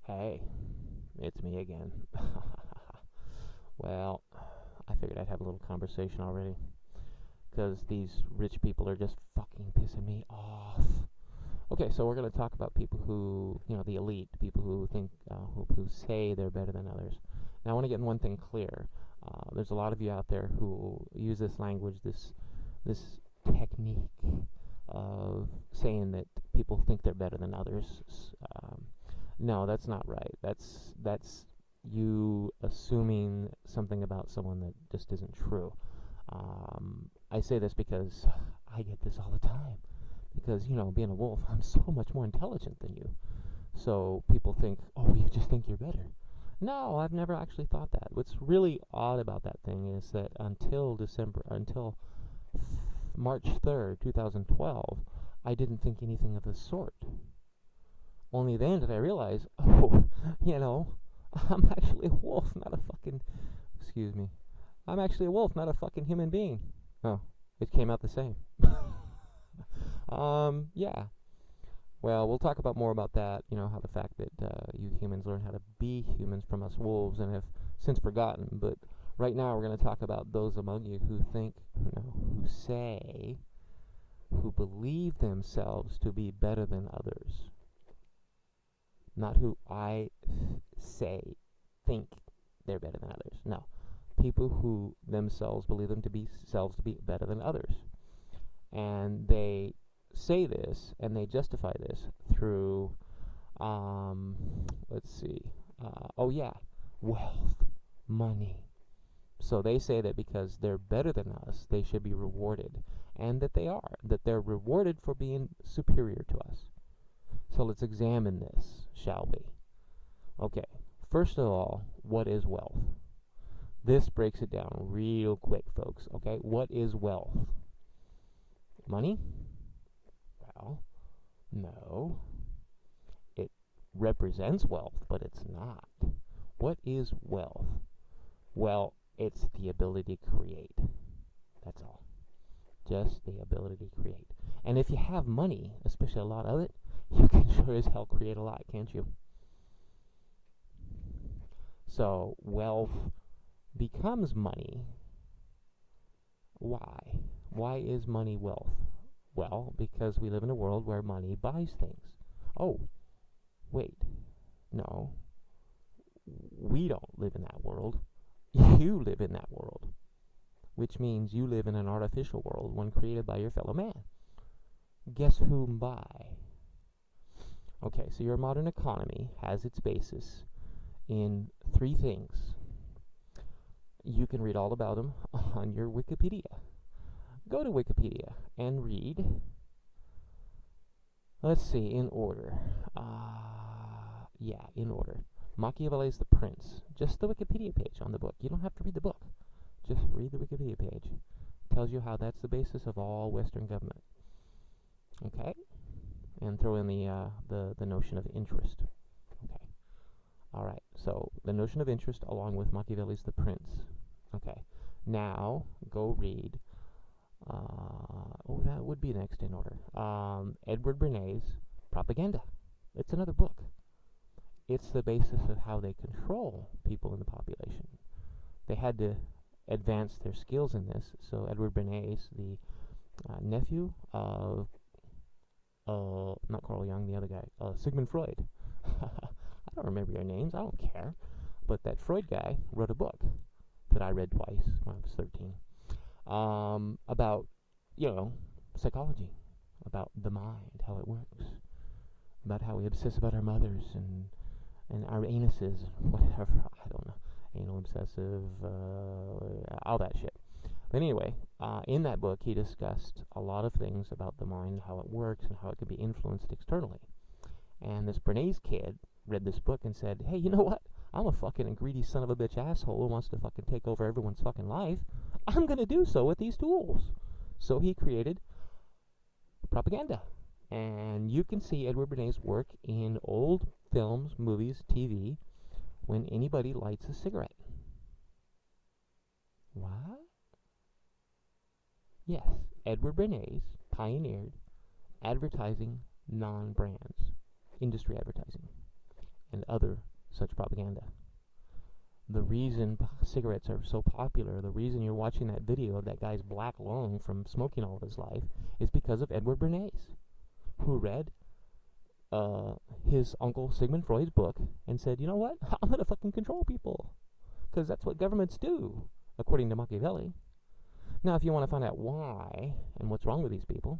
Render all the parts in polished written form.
Hey, it's me again. Well, I figured I'd have a little conversation already, because these rich people are just fucking pissing me off. Okay, so we're going to talk about people who, the elite, people who think, who say they're better than others. Now, I want to get one thing clear. There's a lot of you out there who use this language, this technique of saying that people think they're better than others. Um, no, that's not right. That's you assuming something about someone that just isn't true. I say this because I get this all the time. Because, being a wolf, I'm so much more intelligent than you. So people think, oh, you just think you're better. No, I've never actually thought that. What's really odd about that thing is that until March 3rd, 2012, I didn't think anything of the sort. Only then did I realize, oh, I'm actually a wolf, not a fucking, excuse me. I'm actually a wolf, not a fucking human being. Oh, it came out the same. Yeah. Well, we'll talk about more about that, how the fact that you humans learn how to be humans from us wolves and have since forgotten. But right now we're going to talk about those among you who think, who say, who believe themselves to be better than others. Not who I say think they're better than others. No. People who themselves believe themselves to be better than others. And they say this and they justify this through, let's see, wealth, money. So they say that because they're better than us, they should be rewarded. And that they are, that they're rewarded for being superior to us. So let's examine this, shall we? Okay, first of all, what is wealth? This breaks it down real quick, folks, okay? What is wealth? Money? Well, no. It represents wealth, but it's not. What is wealth? Well, it's the ability to create. That's all. Just the ability to create. And if you have money, especially a lot of it, you can sure as hell create a lot, can't you? So, wealth becomes money. Why? Why is money wealth? Well, because we live in a world where money buys things. Oh, wait. No. We don't live in that world. You live in that world. Which means you live in an artificial world, one created by your fellow man. Guess whom by? Okay, so your modern economy has its basis in three things. You can read all about them on your Wikipedia. Go to Wikipedia and read. Let's see, in order. In order. Machiavelli's The Prince. Just the Wikipedia page on the book. You don't have to read the book. Just read the Wikipedia page. Tells you how that's the basis of all Western government. Okay? And throw in the notion of interest. Okay. All right. So the notion of interest, along with Machiavelli's The Prince. Okay. Now go read. That would be next in order. Edward Bernays' Propaganda. It's another book. It's the basis of how they control people in the population. They had to advance their skills in this. So Edward Bernays, the nephew of not Carl Jung, the other guy, Sigmund Freud. I don't remember your names, I don't care. But that Freud guy wrote a book that I read twice when I was 13 about, psychology, about the mind, how it works, about how we obsess about our mothers and our anuses, whatever, I don't know, anal obsessive, all that shit. But anyway, in that book, he discussed a lot of things about the mind, how it works, and how it can be influenced externally. And this Bernays kid read this book and said, hey, you know what? I'm a fucking greedy son of a bitch asshole who wants to fucking take over everyone's fucking life. I'm going to do so with these tools. So he created Propaganda. And you can see Edward Bernays' work in old films, movies, TV, when anybody lights a cigarette. What? Yes, Edward Bernays pioneered advertising non-brands, industry advertising. and other such propaganda. The reason cigarettes are so popular, the reason you're watching that video of that guy's black lung from smoking all of his life, is because of Edward Bernays, who read his uncle Sigmund Freud's book and said, you know what, I'm going to fucking control people, because that's what governments do, according to Machiavelli. Now, if you want to find out why and what's wrong with these people,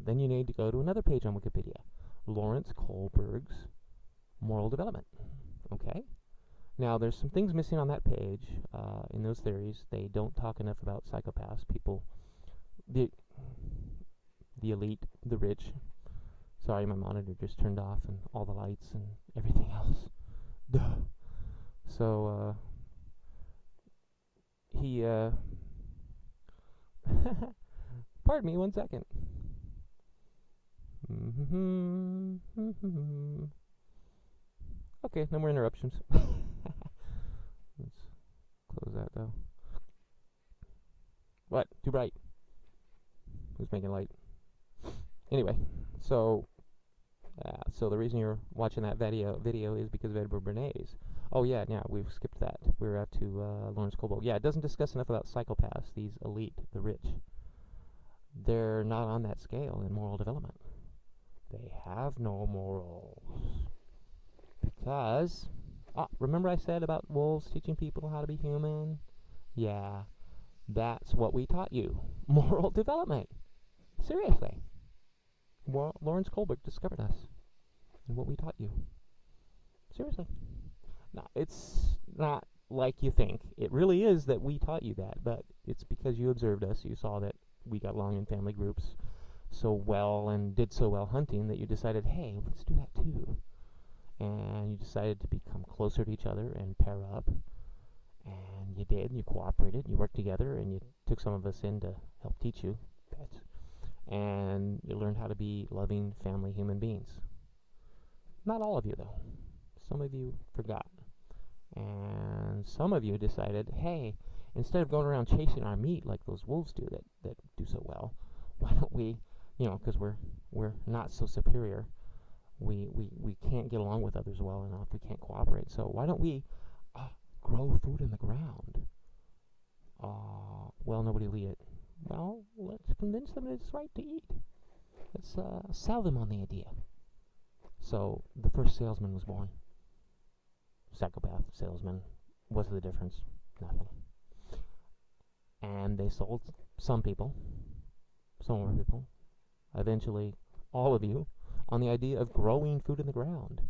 then you need to go to another page on Wikipedia, Lawrence Kohlberg's Moral Development. Okay? Now, there's some things missing on that page in those theories. They don't talk enough about psychopaths, people, the elite, the rich. Sorry, my monitor just turned off and all the lights and everything else. Duh. So, he, pardon me 1 second. Okay, no more interruptions. Let's close that though. What? Too bright. Who's making light? Anyway, so the reason you're watching that video is because of Edward Bernays. Oh yeah, we've skipped that. We're up to Lawrence Kohlberg. Yeah, it doesn't discuss enough about psychopaths, these elite, the rich. They're not on that scale in moral development. They have no morals. Because, remember I said about wolves teaching people how to be human? Yeah, that's what we taught you. Moral development. Seriously. Lawrence Kohlberg discovered us and what we taught you. Seriously. No, it's not like you think. It really is that we taught you that, but it's because you observed us. You saw that we got along in family groups so well and did so well hunting that you decided, hey, let's do that too. And you decided to become closer to each other and pair up. And you did. You cooperated. You worked together, and you took some of us in to help teach you pets. And you learned how to be loving family human beings. Not all of you, though. Some of you forgot. And some of you decided, hey, instead of going around chasing our meat like those wolves do that do so well, why don't we, because we're not so superior, we can't get along with others well enough, we can't cooperate, so why don't we grow food in the ground? Well, nobody will eat it. Well, let's convince them it's right to eat. Let's sell them on the idea. So the first salesman was born. Psychopath salesman. What's the difference? Nothing. And they sold some people, some more people, eventually all of you, on the idea of growing food in the ground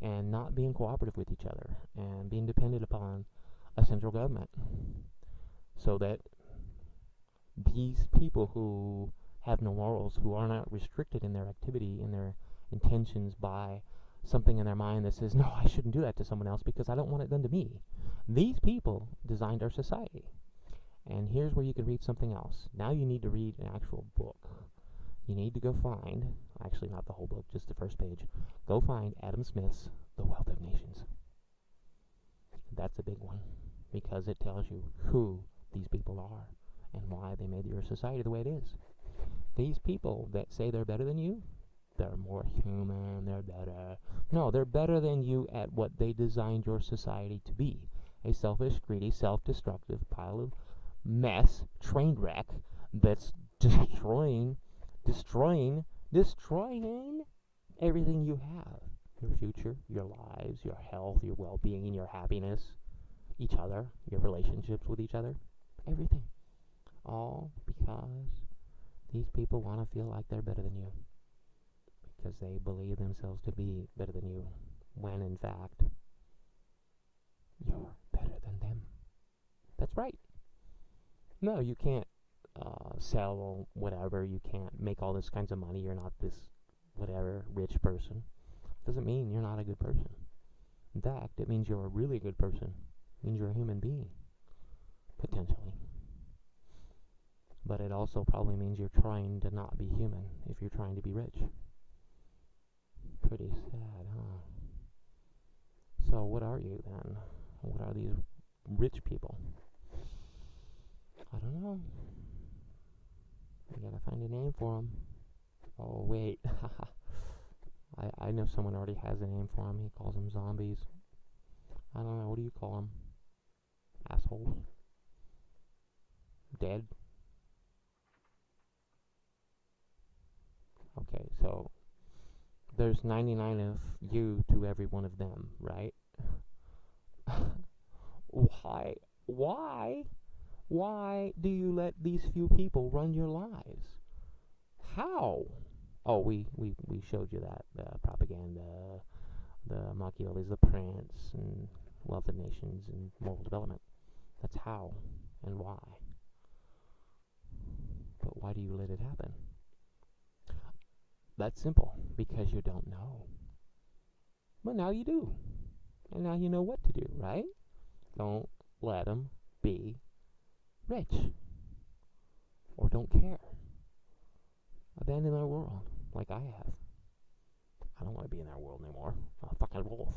and not being cooperative with each other and being dependent upon a central government, so that these people who have no morals, who are not restricted in their activity, in their intentions by something in their mind that says, no, I shouldn't do that to someone else because I don't want it done to me. These people designed our society. And here's where you can read something else. Now you need to read an actual book. You need to go find, actually not the whole book, just the first page, go find Adam Smith's The Wealth of Nations. That's a big one, because it tells you who these people are and why they made your society the way it is. These people that say they're better than you, they're more human, they're better. No, they're better than you at what they designed your society to be. A selfish, greedy, self-destructive pile of mess, train wreck, that's destroying everything you have. Your future, your lives, your health, your well-being, your happiness, each other, your relationships with each other, everything. All because these people want to feel like they're better than you, because they believe themselves to be better than you, when in fact, you're better than them. That's right. No, you can't sell whatever, you can't make all this kinds of money, you're not this whatever rich person. Doesn't mean you're not a good person. In fact, it means you're a really good person. It means you're a human being, potentially. But it also probably means you're trying to not be human if you're trying to be rich. Pretty sad, huh? So what are you then? What are these rich people? I don't know. I gotta find a name for them. Oh, wait. I know someone already has a name for them. He calls them zombies. I don't know. What do you call them? Assholes? Dead? Okay, so there's 99 of you to every one of them, right? Why? Why? Why do you let these few people run your lives? How? Oh, we showed you that. The propaganda, the Machiavelli's, the Prince, and Wealth of Nations, and moral development. That's how and why. But why do you let it happen? That's simple. Because you don't know. Well, now you do. And now you know what to do, right? Don't let them be rich. Or don't care. Abandon their world, like I have. I don't want to be in their world anymore. I'm a fucking wolf.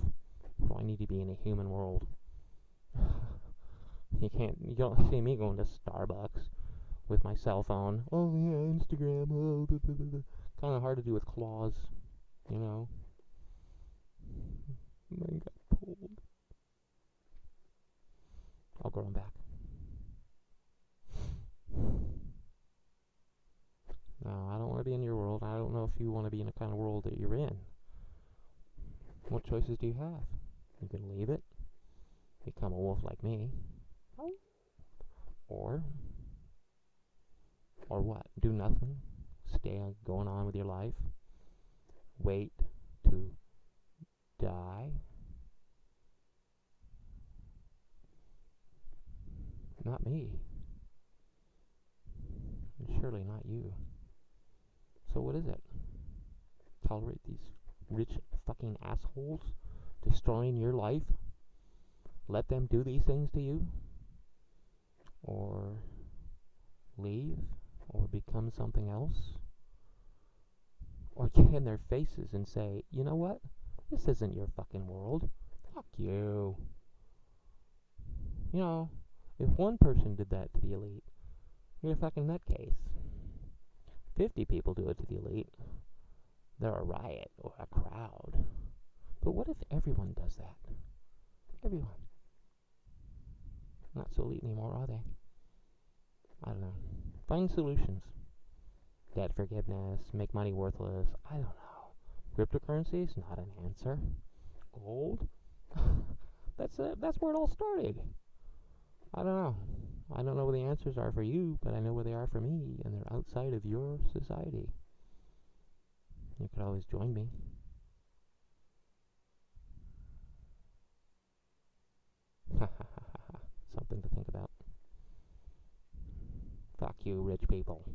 Why do I need to be in a human world? You don't see me going to Starbucks with my cell phone. Oh yeah, Instagram. Oh, kind of hard to do with claws, you know. Mine got pulled. I'll grow them back. No, I don't want to be in your world. I don't know if you want to be in the kind of world that you're in. What choices do you have? You can leave it, become a wolf like me, or what? Do nothing, stay going on with your life, wait to die. Not me, and surely not you. So what is it? Tolerate these rich fucking assholes destroying your life? Let them do these things to you? Or leave? Or become something else? Or get in their faces and say, you know what? This isn't your fucking world. Fuck you. You know, if one person did that to the elite, you're a fucking nutcase. 50 people do it to the elite, they're a riot or a crowd. But what if everyone does that? Everyone. Not so elite anymore, are they? I don't know. Find solutions. Debt forgiveness, make money worthless, I don't know. Cryptocurrency is not an answer. Gold? That's where it all started. I don't know. I don't know where the answers are for you, but I know where they are for me, and they're outside of your society. You could always join me. Something to think about. Fuck you, rich people.